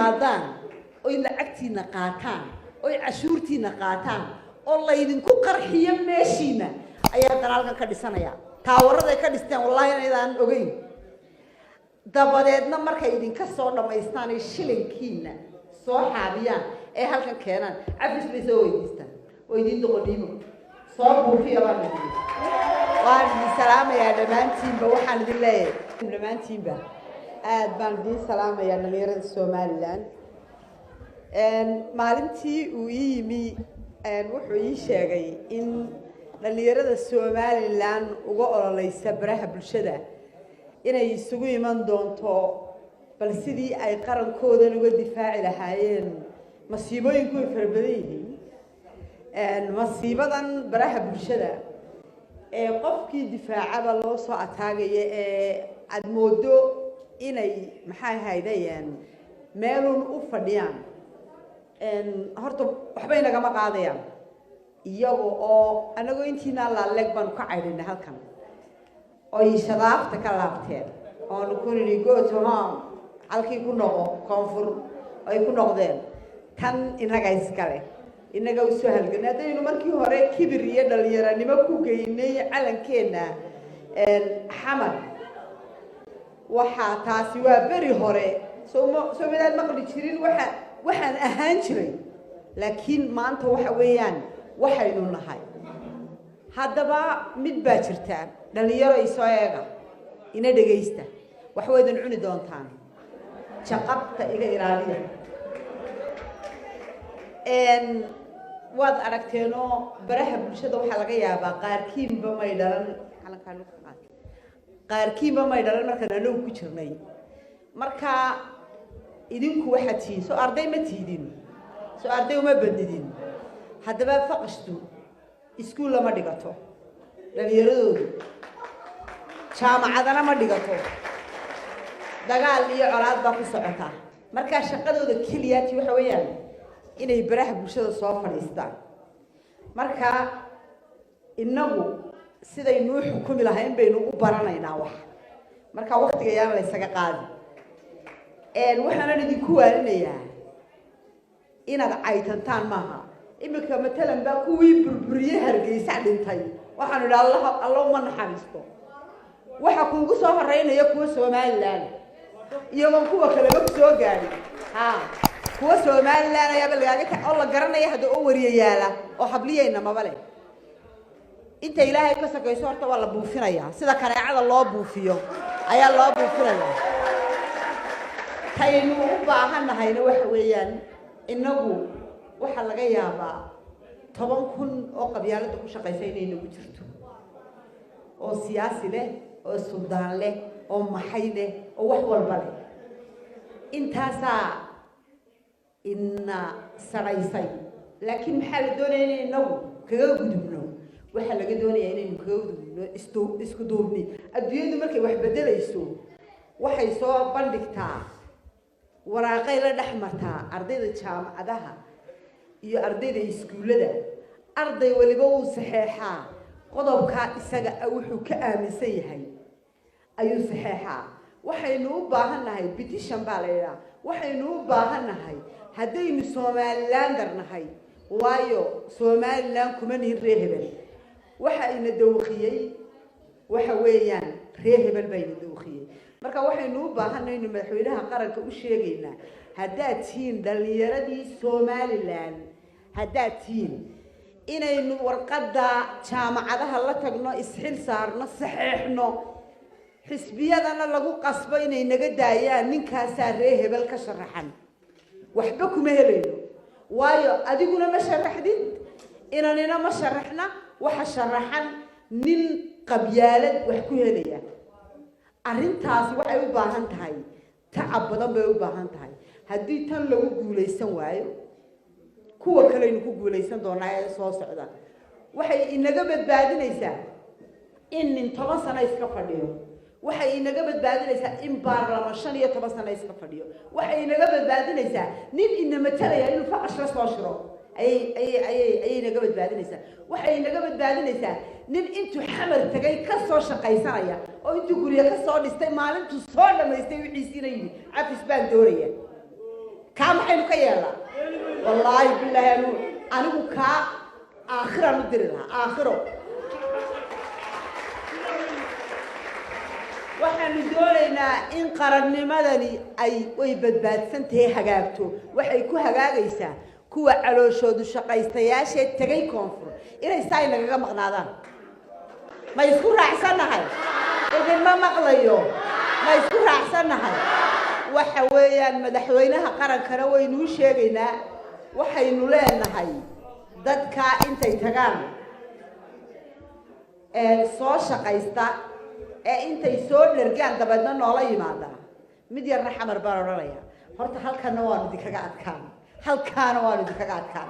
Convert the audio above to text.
yimaadaan oy lacagtiina qaataan oy cashuurtiina qaataan oo laydinku qarxiyo meeshiina ayaa dalaalkan ka dhisanaya taawarada ay ka dhisteen wallahi inaan ogeyn dabadeedna markay idinka soo dhamaystaan ay shilinkiina soo xaabiyaan ee halkan keenaan cafis bay soo weydiistaan oo idin doqodiimo soo buufiya baan waan idin salaamayaa dhammaantiinba waxaan idin leeyahay dhammaantiinba aad baan idin salaamayaa dhalinyarada Somaliland maalintii uu yimi wuxuu ii sheegay in dhalinyarada Somaliland uga ololeysa baraha bulshada inay isugu iman doonto bal sidii ay qarankoodan uga difaaci lahaayeen masiibooyinku ay farbadan yihiin masiibadan baraha bulshada ee qofkii difaacaba loo soo ataagaya ee aad moodo inay maxay haydayeen meelun u fadhiyaan horta waxba inaga ma qaadayaan iyaga oo anagoo intiina la leeg baan ka caydinay halkan oo shadaafta ka laabteen oo ku niri go to home halkii ku noqo koonfur ay ku noqdeen tan inaga iskale inaga u soo halganay hadaynu markii hore kibir iyo dhalinyaranimo ku geynay calankeena xamar waxa taasi waa bari hore Soomaaliland maqli jirin waxaan ahaan jiray laakiin maanta waxa weeyaan waxaynu nahay haddaba mid baa jirta dhalinyaro ay soo eega ina dhageysta wax weedan cuni doontaan jaqabta iga ilaaliya waad aragteeno baraha bulshada waxa laga yaabaa qaarkiinba may dhalan markaan anagu ku jirnay marka idinku waxa tiin soo arday ma tiidin soo arday uma badidin haddaba faqashtu iskuul lama dhigato dhalinyaradoodu jaamacadana ma dhigato dagaal iyo colaad baa ku socota marka shaqadooda kaliyaati waxa weeyaan inay baraha bulshada soo fadhiistaan marka inagu sidaynu xukumi lahayn baynu u baranaynaa wax marka waqtiga yaan la isaga qaadi waxaan idinku waarinayaa inaad caytantaan maaha imika matalan baa kuwii burburiye Hargeysa dhintay waxaan idhaa Allah ma naxariisto waxa kuugu soo horeynaya kuwa Somaliland iyagoo kuwa kale ma soo gaadhin kuwa Somaliland ayaa balgaaga oo la garanaya hada oo wariyayaala oo habliyayna mabale inta ilaahay ka sakayso horta waa la buufinayaa sida kareecada loo buufiyo ayaa loo buufinayaa taynu u baahanahay waxa weeyaan inagu waxa laga yaabaa 10,000 oo qabyaalada ku shaqeysay inay nagu jirto oo siyaasi leh oo suldaan leh oo maxay leh oo wax walba leh intaasa inna saraysay laakiin maxaa la doonayaa inagu kaga gudubno waxa laga doonayaa inaynu kaga gudubno isku duubni adduunyadu markay wax bedelayso waxay soo bandhigtaa waraaqay la dhaxmartaa ardayda jaamacadaha iyo ardayda iskuulada arday waliba uu saxeexaa qodobka isaga wuxuu ka aaminsan yahay ayuu saxeexaa waxaynu u baahanahay petition baa leeyahay waxaynu u baahanahay haddaynu Somalilander nahay waayo Somaliland kuma nihin reehebel waxa ina dawqiyay waxa weeyaan reehebel bayna dawqiyay marka waxaynu u baahanahay in madaxweynaha qaranka u sheegaynaa haddaad tiin dhalinyaradii Somaliland haddaad tiin inaynu warqadda jaamacadaha la tagno isxil saarno saxeexno xisbiyadana lagu qasbo inay naga daayaan ninkaas reehebel ka sharaxan waxba kuma helayno waayo adiguna ma sharaxdid inanina ma sharaxna waxa sharaxan nin qabyaalad wax ku helaya arrintaas waxay u baahan tahay tacab badan bay u baahan tahay haddii tan lagu guuleysan waayo kuwa kale inuu ku guuleysan doonaa ee soo socda waxay inaga badbaadinaysaa in 10 sano iska fadhiyo waxay inaga badbaadinaysaa in baarlama 15 sano iska fadhiyo waxay inaga badbaadinaysaa nin inama talaya inuu faqash la soo shiro ay inaga badbaadinaysaa waxay inaga badbaadinaysaa nin intuu xamar tagay ka soo shaqaysanaya oo intuu guriga ka soo dhistay maalintu soo dhameystay wixiisina yiri cafis baan doonaya maxaynu ka yeelnaa wallaahi bilaahi anigu kaa aakhiraan u diri lahaa aakhiro waxaanu doonaynaa in qarannimadani way badbaadsan tahay hagaagto waxay ku hagaagaysaa kuwa calooshoodu shaqaystayaashee tegay koonfur inay saa inagaga maqnaadaan ma isku raacsannahay idinma maqlayo ma isku raacsannahay waxa weeyaan madaxweynaha qarankana waynuu sheegaynaa waxaynu leenahay dadka intay tagaan soo shaqaysta intay soo dhergaan dabeedna noola yimaada mid yarna xamar baan odhanaya horta halkana waanu idinkaga adkaan halkaana waanu idinkaga adkaan